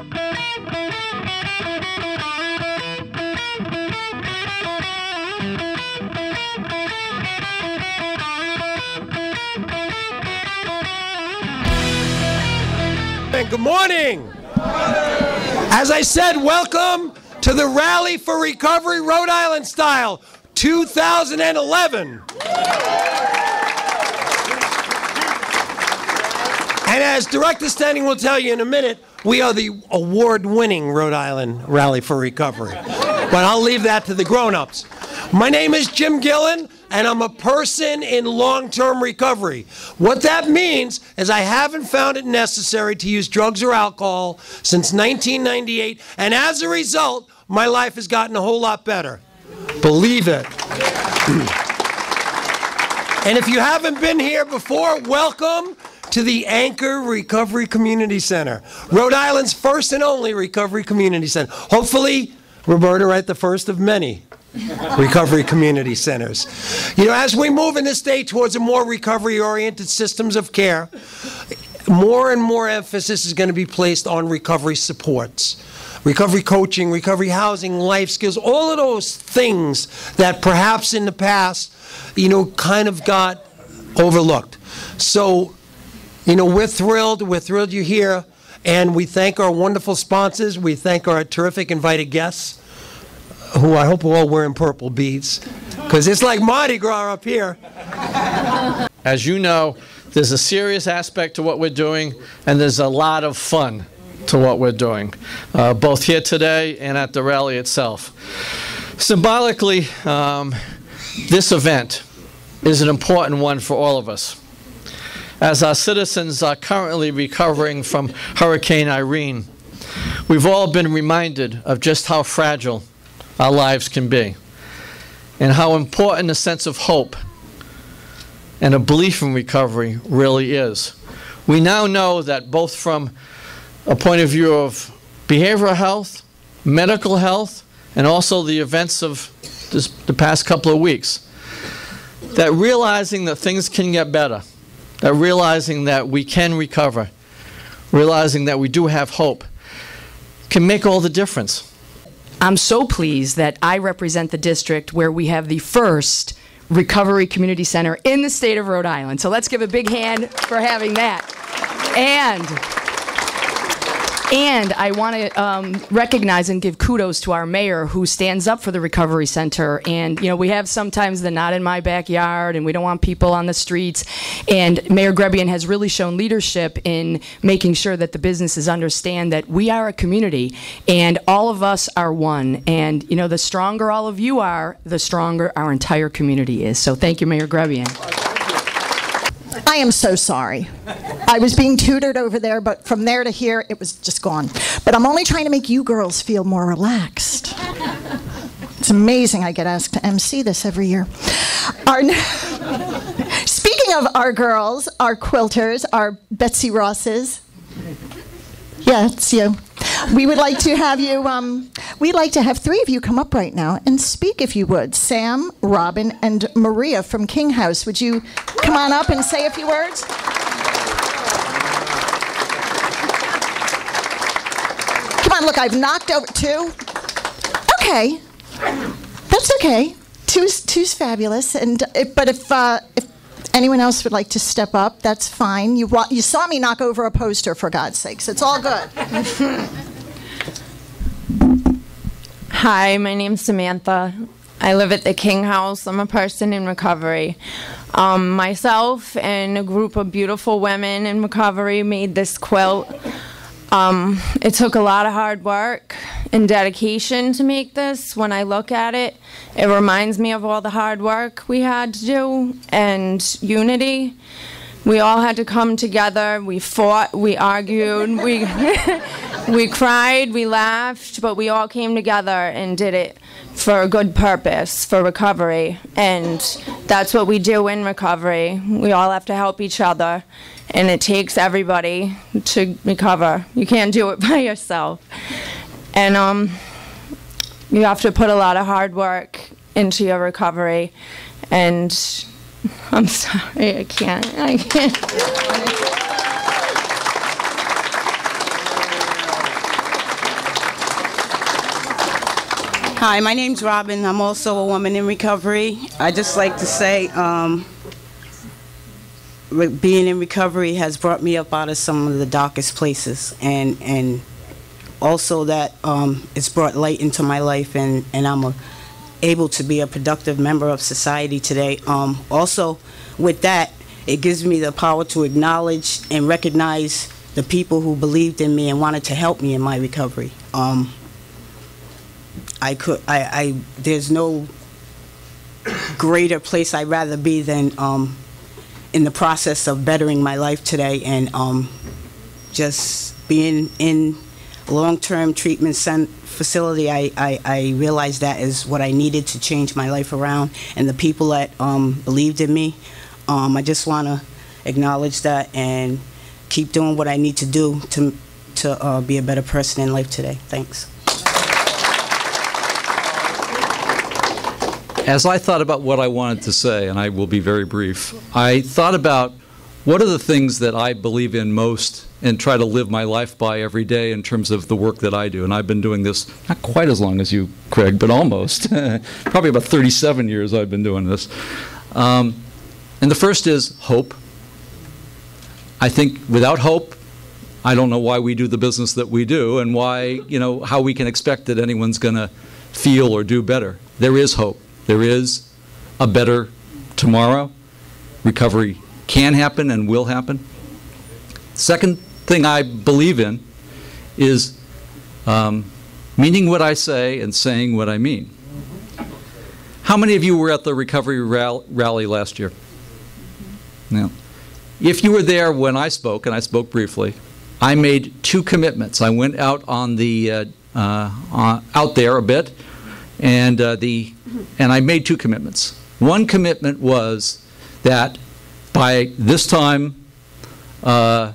Good morning. As I said, welcome to the Rally for Recovery Rhode Island Style 2011. And as Director Standing will tell you in a minute, we are the award-winning Rhode Island Rally for Recovery. But I'll leave that to the grown-ups. My name is Jim Gillen, and I'm a person in long-term recovery. What that means is I haven't found it necessary to use drugs or alcohol since 1998, and as a result, my life has gotten a whole lot better. Believe it. And if you haven't been here before, welcome to the Anchor Recovery Community Center, Rhode Island's first and only recovery community center. Hopefully, Roberta, right, the first of many recovery community centers. You know, as we move in the state towards a more recovery-oriented systems of care, more and more emphasis is going to be placed on recovery supports. Recovery coaching, recovery housing, life skills, all of those things that perhaps in the past, you know, kind of got overlooked. So, you know, we're thrilled you're here, and we thank our wonderful sponsors. We thank our terrific invited guests, who I hope are all wearing purple beads, because it's like Mardi Gras up here. As you know, there's a serious aspect to what we're doing, and there's a lot of fun to what we're doing, both here today and at the rally itself. Symbolically, this event is an important one for all of us. As our citizens are currently recovering from Hurricane Irene, we've all been reminded of just how fragile our lives can be, and how important a sense of hope and a belief in recovery really is. We now know that both from a point of view of behavioral health, medical health, and also the events of the past couple of weeks, that realizing that things can get better, that realizing that we can recover, realizing that we do have hope, can make all the difference. I'm so pleased that I represent the district where we have the first recovery community center in the state of Rhode Island. So let's give a big hand for having that. And I want to recognize and give kudos to our mayor, who stands up for the recovery center. And, you know, we have sometimes the not in my backyard, and we don't want people on the streets. And Mayor Grebian has really shown leadership in making sure that the businesses understand that we are a community, and all of us are one. And, you know, the stronger all of you are, the stronger our entire community is. So thank you, Mayor Grebian. I am so sorry. I was being tutored over there, but from there to here, it was just gone. But I'm only trying to make you girls feel more relaxed. It's amazing I get asked to MC this every year. Speaking of our girls, our quilters, our Betsy Rosses. Yeah, it's you. We would like to have you, we'd like to have three of you come up right now and speak, if you would. Sam, Robin, and Maria from King House. Would you come on up and say a few words? Come on, look, I've knocked over two. Okay, that's okay. Two's fabulous. And but if anyone else would like to step up, that's fine. You saw me knock over a poster, for God's sakes. It's all good. Hi, my name's Samantha. I live at the King House. I'm a person in recovery. Myself and a group of beautiful women in recovery made this quilt. It took a lot of hard work and dedication to make this. When I look at it, it reminds me of all the hard work we had to do and unity. We all had to come together. We fought, we argued, we cried, we laughed, but we all came together and did it for a good purpose, for recovery. And that's what we do in recovery. We all have to help each other, and it takes everybody to recover. You can't do it by yourself. And you have to put a lot of hard work into your recovery. And I'm sorry, I can't. Hi, my name's Robin. I'm also a woman in recovery. I just like to say being in recovery has brought me up out of some of the darkest places, and also that it's brought light into my life, and I'm able to be a productive member of society today. Also, with that, it gives me the power to acknowledge and recognize the people who believed in me and wanted to help me in my recovery. There's no greater place I'd rather be than in the process of bettering my life today, and just being in a long-term treatment facility. I realized that is what I needed to change my life around, and the people that believed in me. I just want to acknowledge that and keep doing what I need to do to be a better person in life today. Thanks. As I thought about what I wanted to say, and I will be very brief, I thought about what are the things that I believe in most and try to live my life by every day in terms of the work that I do. And I've been doing this not quite as long as you, Craig, but almost. Probably about 37 years I've been doing this. And the first is hope. I think without hope, I don't know why we do the business that we do, and why, how we can expect that anyone's going to feel or do better. There is hope. There is a better tomorrow. Recovery can happen and will happen. Second thing I believe in is meaning what I say and saying what I mean. How many of you were at the recovery rally last year? Now, if you were there when I spoke, and I spoke briefly, I made 2 commitments. I went out on the out there a bit, and I made 2 commitments. One commitment was that by this time, by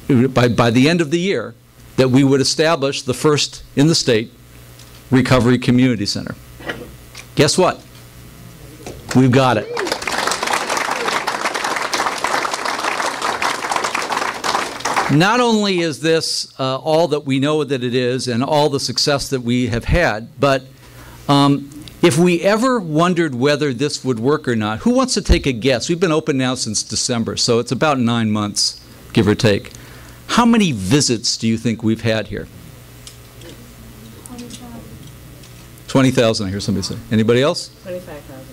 the end of the year, that we would establish the first in the state recovery community center. Guess what? We've got it. Not only is this all that we know that it is and all the success that we have had, but if we ever wondered whether this would work or not, who wants to take a guess? We've been open now since December, so it's about 9 months, give or take. How many visits do you think we've had here? 20,000, I hear somebody say. Anybody else? 25,000.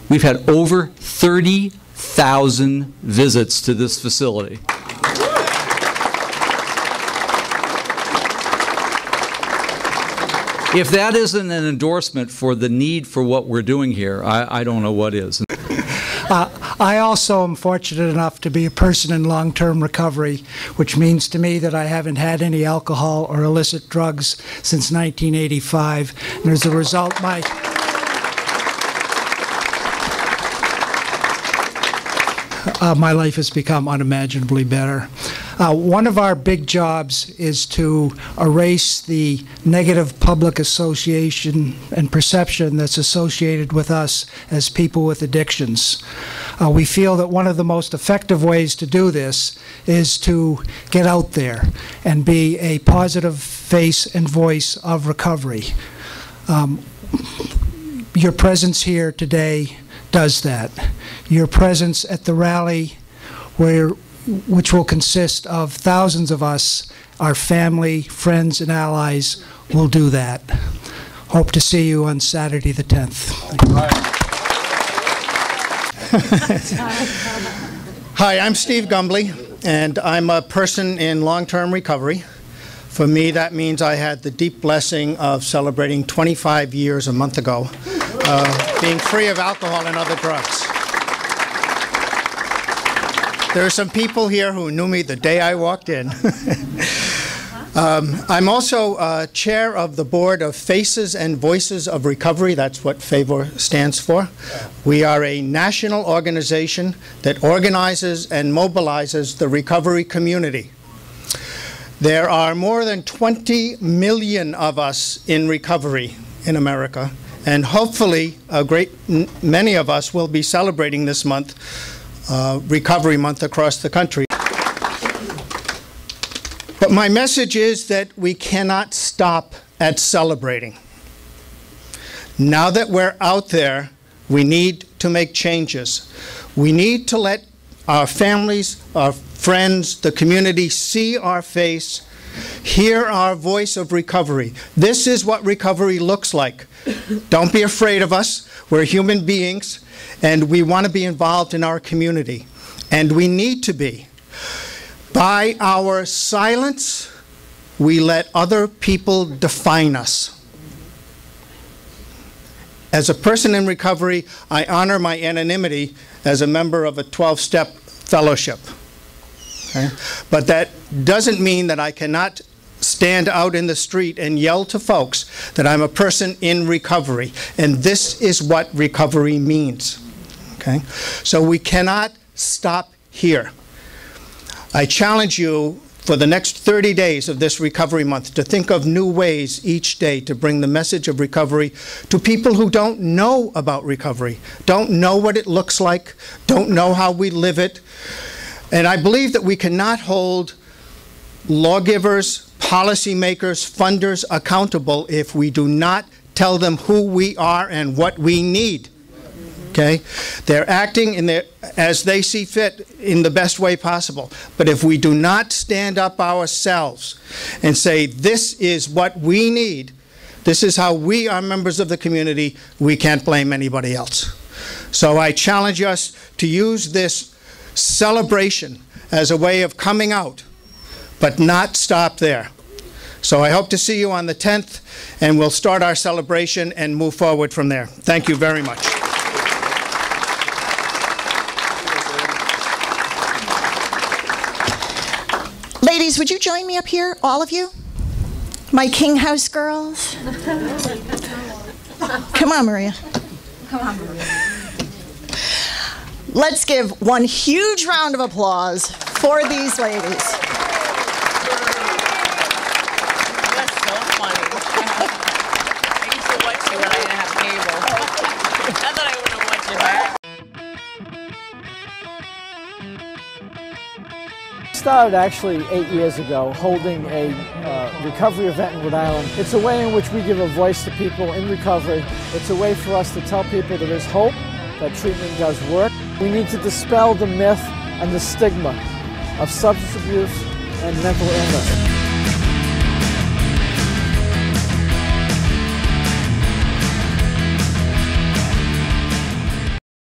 We've had over 30,000 visits to this facility. If that isn't an endorsement for the need for what we're doing here, I don't know what is. I also am fortunate enough to be a person in long-term recovery, which means to me that I haven't had any alcohol or illicit drugs since 1985. And as a result, my life has become unimaginably better. One of our big jobs is to erase the negative public association and perception that's associated with us as people with addictions. We feel that one of the most effective ways to do this is to get out there and be a positive face and voice of recovery. Your presence here today does that. Your presence at the rally, which will consist of thousands of us, our family, friends, and allies, will do that. Hope to see you on Saturday the 10th. Hi, I'm Steve Gumbley, and I'm a person in long-term recovery. For me, that means I had the deep blessing of celebrating 25 years a month ago, being free of alcohol and other drugs. There are some people here who knew me the day I walked in. I'm also chair of the board of Faces and Voices of Recovery. That's what FAVOR stands for. We are a national organization that organizes and mobilizes the recovery community. There are more than 20 million of us in recovery in America, and hopefully a great many of us will be celebrating this month, Recovery Month, across the country. But my message is that we cannot stop at celebrating. Now that we're out there, we need to make changes. We need to let our families, our friends, the community see our face, hear our voice of recovery. This is what recovery looks like. Don't be afraid of us. We're human beings, and we want to be involved in our community. And we need to be. By our silence, we let other people define us. As a person in recovery, I honor my anonymity as a member of a 12-step fellowship. Okay? But that doesn't mean that I cannot stand out in the street and yell to folks that I'm a person in recovery. And this is what recovery means. Okay? So we cannot stop here. I challenge you for the next 30 days of this recovery month to think of new ways each day to bring the message of recovery to people who don't know about recovery, don't know what it looks like, don't know how we live it. And I believe that we cannot hold lawgivers, policymakers, funders accountable if we do not tell them who we are and what we need. Okay? They're acting as they see fit in the best way possible. But if we do not stand up ourselves and say, this is what we need, this is how we are members of the community, we can't blame anybody else. So I challenge us to use this celebration as a way of coming out, but not stop there. So I hope to see you on the 10th, and we'll start our celebration and move forward from there. Thank you very much. Ladies, would you join me up here, all of you? My King House girls. Come on, Maria. Come on, Maria. Let's give one huge round of applause for these ladies. That's so funny. I used to watch you when I didn't have cable. I thought I wouldn't watch you back. Started actually 8 years ago holding a recovery event in Rhode Island. It's a way in which we give a voice to people in recovery. It's a way for us to tell people that there's hope, that treatment does work. We need to dispel the myth and the stigma of substance abuse and mental illness.